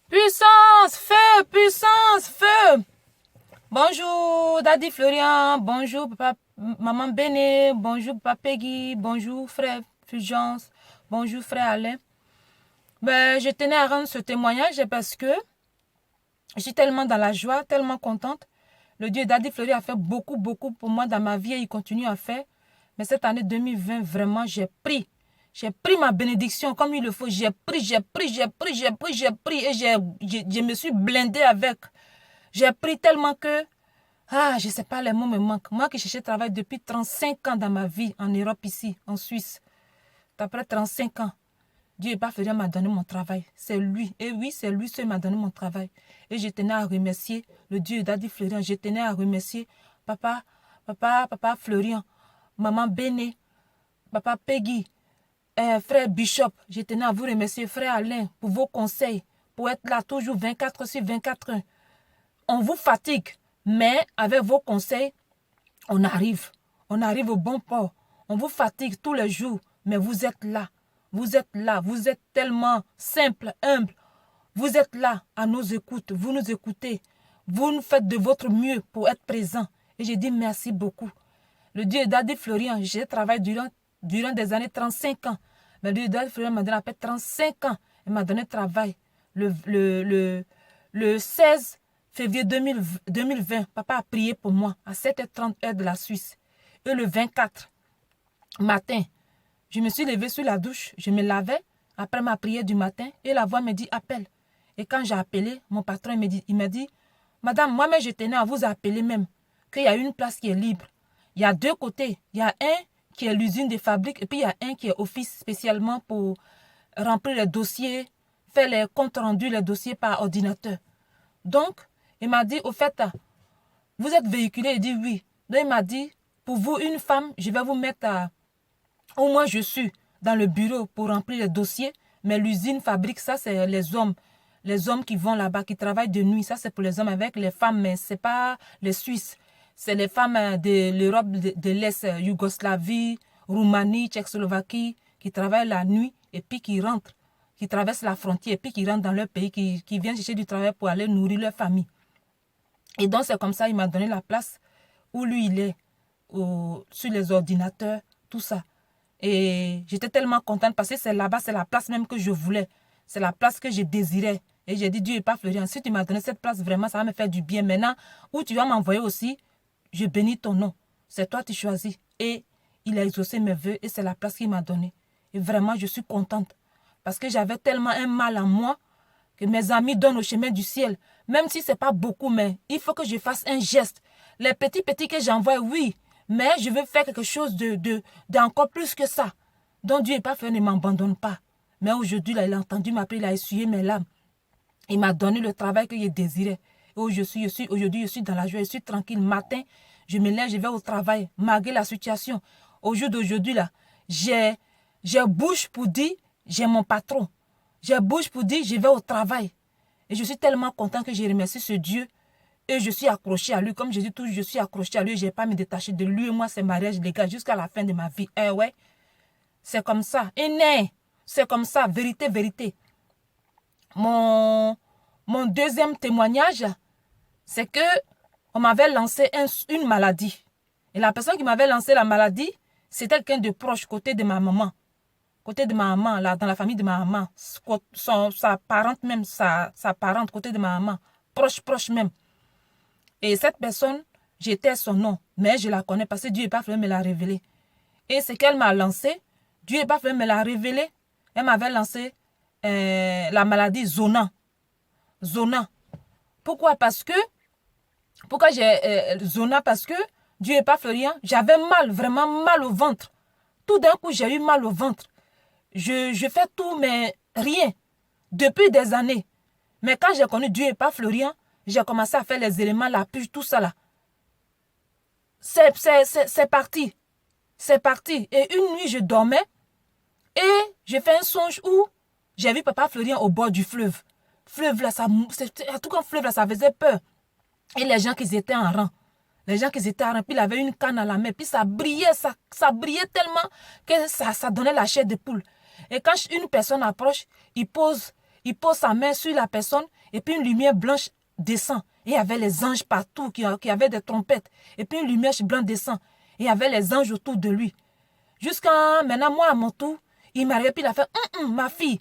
Puissance, feu, puissance, feu. Bonjour, Daddy Florian. Bonjour, papa, maman Béné. Bonjour, papa Peggy. Bonjour, frère Fulgence. Bonjour, frère Alain. Je tenais à rendre ce témoignage parce que je suis tellement dans la joie, tellement contente. Le Dieu Daddy Florian a fait beaucoup pour moi dans ma vie et il continue à faire. Mais cette année 2020, vraiment, j'ai pris ma bénédiction comme il le faut. J'ai pris et je me suis blindée avec. J'ai pris tellement que, je ne sais pas, les mots me manquent. Moi qui cherchais travail depuis 35 ans dans ma vie, en Europe ici, en Suisse. Après 35 ans, Dieu n'est pas Florian m'a donné mon travail. C'est lui. Et oui, c'est lui seul qui m'a donné mon travail. Et je tenais à remercier le Dieu Daddy Florian. Je tenais à remercier papa Florian, maman Béné, papa Peggy, frère Bishop. Je tenais à vous remercier, frère Alain, pour vos conseils, pour être là toujours 24 sur 24 heures. On vous fatigue, mais avec vos conseils, on arrive. On arrive au bon port. On vous fatigue tous les jours, mais vous êtes là. Vous êtes là. Vous êtes tellement simple, humble. Vous êtes là à nos écoutes. Vous nous écoutez. Vous nous faites de votre mieux pour être présent. Et je dis merci beaucoup. Le Dieu Daddy Florian, j'ai travaillé durant des années 35 ans. Mais le Dieu Daddy Florian m'a donné à peu près 35 ans. Il m'a donné travail. Le 16 février 2020, papa a prié pour moi à 7h30 heure de la Suisse. Et le 24 matin, je me suis levée sur la douche, je me lavais après ma prière du matin et la voix me dit appelle. Et quand j'ai appelé, mon patron il m'a dit madame, moi-même je tenais à vous appeler même qu'il y a une place qui est libre. Il y a deux côtés. Il y a un qui est l'usine des fabriques et puis il y a un qui est office spécialement pour remplir les dossiers, faire les comptes rendus, les dossiers par ordinateur. Donc, il m'a dit, au fait, vous êtes véhiculé? Il dit oui. Donc, il m'a dit, pour vous, une femme, je vais vous mettre à... Au moins, je suis dans le bureau pour remplir les dossiers, mais l'usine fabrique, ça, c'est les hommes. Les hommes qui vont là-bas, qui travaillent de nuit, ça, c'est pour les hommes avec les femmes, mais ce n'est pas les Suisses. C'est les femmes de l'Europe de l'Est, Yougoslavie, Roumanie, Tchécoslovaquie, qui travaillent la nuit et puis qui rentrent, qui traversent la frontière et puis qui rentrent dans leur pays, qui viennent chercher du travail pour aller nourrir leur famille. Et donc, c'est comme ça, il m'a donné la place où lui, il est, sur les ordinateurs, tout ça. Et j'étais tellement contente parce que c'est là-bas, c'est la place même que je voulais. C'est la place que je désirais. Et j'ai dit, Dieu n'est pas Florian. Si tu m'as donné cette place, vraiment, ça va me faire du bien. Maintenant, où tu vas m'envoyer aussi, je bénis ton nom. C'est toi qui choisis. Et il a exaucé mes vœux et c'est la place qu'il m'a donnée. Et vraiment, je suis contente. Parce que j'avais tellement un mal en moi que mes amis donnent au chemin du ciel. Même si ce n'est pas beaucoup, mais il faut que je fasse un geste. Les petits que j'envoie, oui. Mais je veux faire quelque chose d'encore plus que ça. Donc Dieu n'est pas fait, ne m'abandonne pas. Mais aujourd'hui, il a entendu m'appeler, il a essuyé mes larmes. Il m'a donné le travail que je désirais. Et aujourd'hui, je suis dans la joie, je suis tranquille. Matin, je me lève, je vais au travail, malgré la situation. Au jour d'aujourd'hui, là, j'ai bouche pour dire, j'ai mon patron. J'ai bouche pour dire, je vais au travail. Et je suis tellement content que je remercie ce Dieu. Et je suis accroché à lui. Comme je dis toujours, je suis accroché à lui. Je n'ai pas à me détacher de lui. Et moi, c'est mariage légal jusqu'à la fin de ma vie. Eh ouais, c'est comme ça. Et né, c'est comme ça. Vérité, vérité. Mon deuxième témoignage, c'est que on m'avait lancé une maladie. Et la personne qui m'avait lancé la maladie, c'est quelqu'un de proche, côté de ma maman. Côté de ma maman, là, dans la famille de ma maman. Sa parente même, sa parente, côté de ma maman. Proche même. Et cette personne, j'étais son nom, mais je la connais parce que Dieu n'est pas fait me la révéler. Et ce qu'elle m'a lancé, Dieu n'est pas fait me la révéler. Elle m'avait lancé la maladie Zona. Zona. Pourquoi? Pourquoi j'ai Zona? Parce que Dieu n'est pas Florian. J'avais mal, vraiment mal au ventre. Tout d'un coup, j'ai eu mal au ventre. Je fais tout, mais rien. Depuis des années. Mais quand j'ai connu Dieu n'est pas Florian, j'ai commencé à faire les éléments, la puge, tout ça là. C'est parti. C'est parti. Et une nuit, je dormais et j'ai fait un songe où j'ai vu papa Florian au bord du fleuve. Fleuve là, en tout cas, fleuve là, ça faisait peur. Et les gens qui étaient en rang. Les gens qui étaient en rang, puis il avait une canne à la main, puis ça brillait, ça brillait tellement que ça donnait la chair de poule. Et quand une personne approche, il il pose sa main sur la personne et puis une lumière blanche descend. Et il y avait les anges partout qui avaient des trompettes. Et puis une lumière blanche descend. Et il y avait les anges autour de lui. Jusqu'à maintenant, moi, à mon tour, il m'a regardé, puis il a fait ma fille.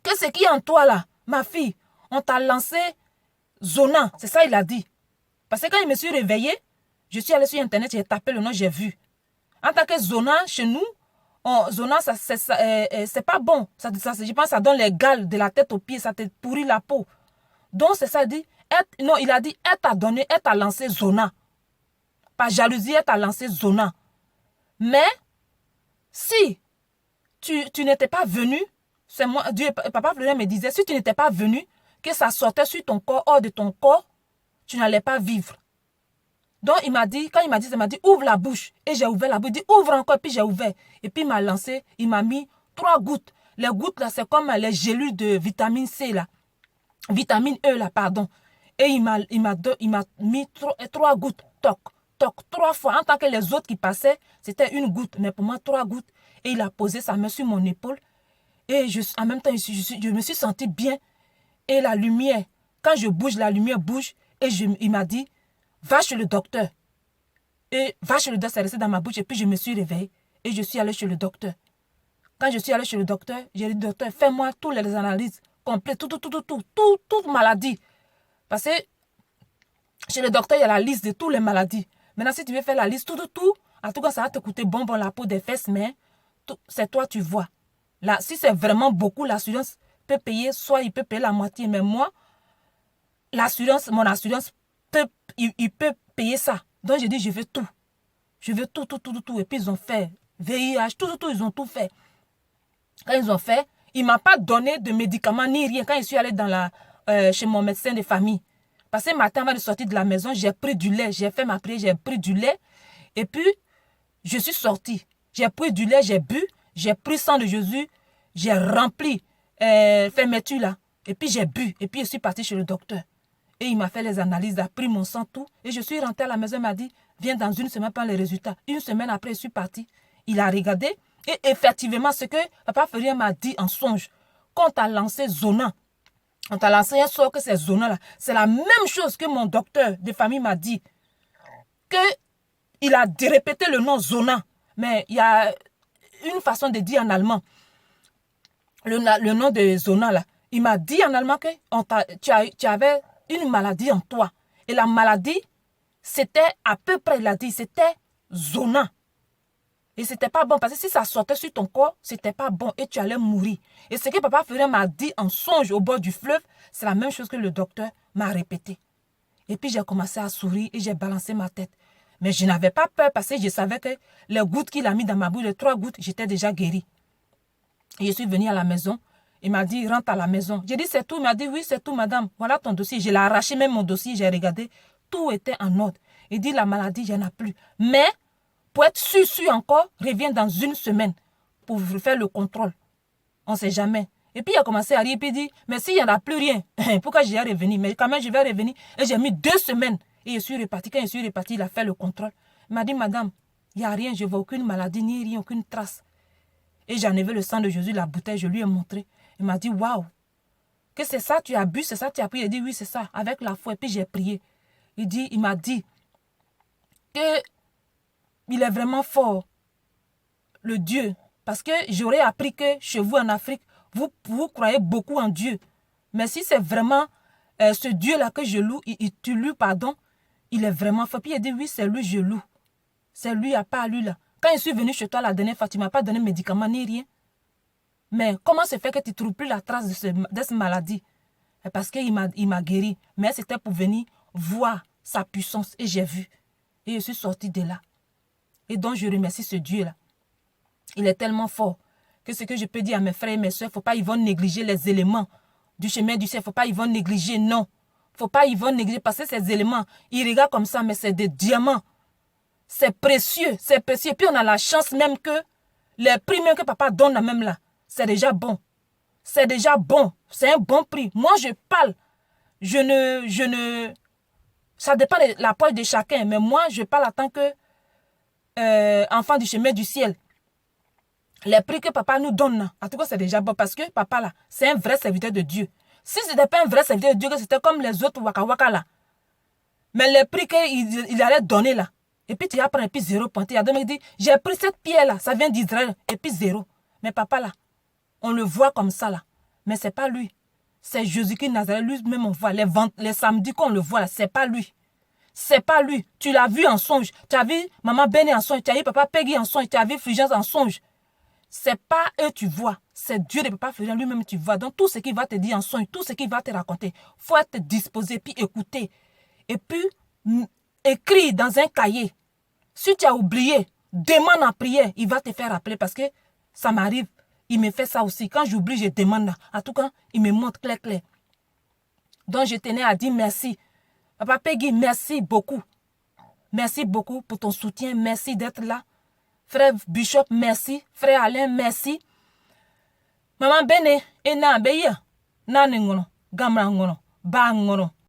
Qu'est-ce qu'il y a en toi là, ma fille? On t'a lancé Zona. C'est ça, il a dit. Parce que quand je me suis réveillée, je suis allée sur Internet, j'ai tapé le nom, j'ai vu. En tant que Zona, chez nous, Zona, c'est pas bon. Je pense que ça donne les gales de la tête aux pieds, ça te pourrit la peau. Donc, c'est ça, il dit. Non, il a dit, elle t'a donné, elle t'a lancé Zona. Par jalousie, elle t'a lancé Zona. Mais, si tu n'étais pas venu, c'est moi, Dieu, Papa Florian me disait, si tu n'étais pas venu, que ça sortait sur ton corps, hors de ton corps, tu n'allais pas vivre. Donc, il m'a dit, quand il m'a dit, ouvre la bouche. Et j'ai ouvert la bouche. Il dit, ouvre encore, puis j'ai ouvert. Et puis, il m'a lancé, il m'a mis 3 gouttes. Les gouttes, là, c'est comme les gélules de vitamine C, là. Vitamine E, là, pardon. Et il m'a mis 3 gouttes. Toc, toc, 3 fois. En tant que les autres qui passaient, c'était 1 goutte. Mais pour moi, 3 gouttes. Et il a posé sa main sur mon épaule. Et en même temps, je me suis sentie bien. Et la lumière, quand je bouge, la lumière bouge. Et il m'a dit, va chez le docteur. Et va chez le docteur, c'est resté dans ma bouche. Et puis je me suis réveillée. Et je suis allée chez le docteur. Quand je suis allée chez le docteur, j'ai dit, docteur, fais-moi toutes les analyses complètes, toute maladie. Parce que chez le docteur, il y a la liste de toutes les maladies. Maintenant, si tu veux faire la liste, tout, en tout cas, ça va te coûter bon la peau des fesses, mais c'est toi, tu vois. Là, si c'est vraiment beaucoup, l'assurance peut payer, soit il peut payer la moitié. Mais moi, mon assurance, il peut payer ça. Donc, j'ai dit, je veux tout. Je veux tout. Et puis, ils ont fait VIH, tout, ils ont tout fait. Quand ils ont fait, il ne m'a pas donné de médicaments ni rien. Quand je suis allée chez mon médecin de famille. Parce que matin, avant de sortir de la maison, j'ai pris du lait. J'ai fait ma prière, j'ai pris du lait. Et puis, je suis sortie. J'ai pris du lait, j'ai bu. J'ai pris sang de Jésus. J'ai rempli fermeture là. Et puis, j'ai bu. Et puis, je suis partie chez le docteur. Et il m'a fait les analyses, il a pris mon sang, tout. Et je suis rentrée à la maison, il m'a dit, viens dans 1 semaine prendre les résultats. 1 semaine après, je suis partie. Il a regardé. Et effectivement, ce que Papa Florian m'a dit en songe, quand on t'a lancé Zona, on t'a lancé un sort que c'est Zona là, c'est la même chose que mon docteur de famille m'a dit. Il a répété le nom Zona. Mais il y a une façon de dire en allemand. Le nom de Zona là. Il m'a dit en allemand que tu avais une maladie en toi. Et la maladie, c'était à peu près, il a dit, c'était Zona. Et c'était pas bon, parce que si ça sortait sur ton corps, c'était pas bon et tu allais mourir. Et ce que Papa Florian m'a dit en songe au bord du fleuve, c'est la même chose que le docteur m'a répété. Et puis j'ai commencé à sourire et j'ai balancé ma tête. Mais je n'avais pas peur parce que je savais que les gouttes qu'il a mis dans ma bouche, les 3 gouttes, j'étais déjà guérie. Et je suis venue à la maison. Il m'a dit, rentre à la maison. J'ai dit, c'est tout. Il m'a dit, oui, c'est tout, madame. Voilà ton dossier. Je l'ai arraché, même mon dossier, j'ai regardé. Tout était en ordre. Il dit, la maladie, il n'y en a plus. Mais, pour être sûr encore, reviens dans 1 semaine pour faire le contrôle. On ne sait jamais. Et puis, il a commencé à rire. Et puis, il dit, mais s'il n'y en a plus rien, pourquoi j'y ai revenu? Mais quand même, je vais revenir. Et j'ai mis 2 semaines. Et je suis reparti. Quand je suis reparti, il a fait le contrôle. Il m'a dit, madame, il n'y a rien. Je ne vois aucune maladie, ni rien, aucune trace. Et j'ai enlevé le sang de Jésus, la bouteille, je lui ai montré. Il m'a dit, waouh, que c'est ça, tu as bu, c'est ça, tu as pris. Il dit, oui, c'est ça, avec la foi. Et puis j'ai prié. Il m'a dit qu'il est vraiment fort, le Dieu. Parce que j'aurais appris que chez vous en Afrique, vous croyez beaucoup en Dieu. Mais si c'est vraiment ce Dieu-là que je loue, tu loues, pardon, il est vraiment fort. Puis il a dit, oui, c'est lui, je loue. C'est lui, il n'y a pas lui là. Quand je suis venu chez toi la dernière fois, tu ne m'as pas donné de médicaments ni rien. Mais comment se fait que tu ne trouves plus la trace de cette maladie? Parce qu'il m'a guéri. Mais c'était pour venir voir sa puissance. Et j'ai vu. Et je suis sortie de là. Et donc je remercie ce Dieu-là. Il est tellement fort que ce que je peux dire à mes frères et mes soeurs, il ne faut pas ils vont négliger les éléments du chemin du ciel. Il ne faut pas ils vont négliger, non. Il ne faut pas ils vont négliger parce que ces éléments, ils regardent comme ça, mais c'est des diamants. C'est précieux, c'est précieux. Et puis on a la chance même que les prix même que papa donne même là, c'est déjà bon. C'est déjà bon. C'est un bon prix. Moi, je parle. Ça dépend de la poche de chacun. Mais moi, je parle en tant que enfant du chemin du ciel. Les prix que papa nous donne, là, en tout cas, c'est déjà bon parce que papa, là, c'est un vrai serviteur de Dieu. Si ce n'était pas un vrai serviteur de Dieu, que c'était comme les autres Waka Waka, là. Mais les prix qu'il allait donner, là, et puis tu vas prendre, et puis 0 pointé. Il y a deux mecs qui disent, j'ai pris cette pierre-là, ça vient d'Israël, et puis 0. Mais papa, là, on le voit comme ça, là. Mais ce n'est pas lui. C'est Jésus-Christ Nazareth, lui-même, on voit. Les samedis qu'on le voit, là, ce n'est pas lui. C'est pas lui. Tu l'as vu en songe. Tu as vu maman Béné en songe. Tu as vu papa Peggy en songe. Tu as vu Fulgence en songe. C'est pas eux tu vois. C'est Dieu de papa Fulgence lui-même tu vois. Donc tout ce qu'il va te dire en songe, tout ce qu'il va te raconter, il faut être disposé, puis écouter. Et puis, écris dans un cahier. Si tu as oublié, demande en prière. Il va te faire rappeler parce que ça m'arrive. Il me fait ça aussi. Quand j'oublie, je demande. En tout cas, il me montre clair. Donc je tenais à dire merci. Papa Peggy, merci beaucoup. Merci beaucoup pour ton soutien. Merci d'être là. Frère Bishop, merci. Frère Alain, merci. Maman Bene, et na beya. Na nengono, gamra ngono, ba ngono.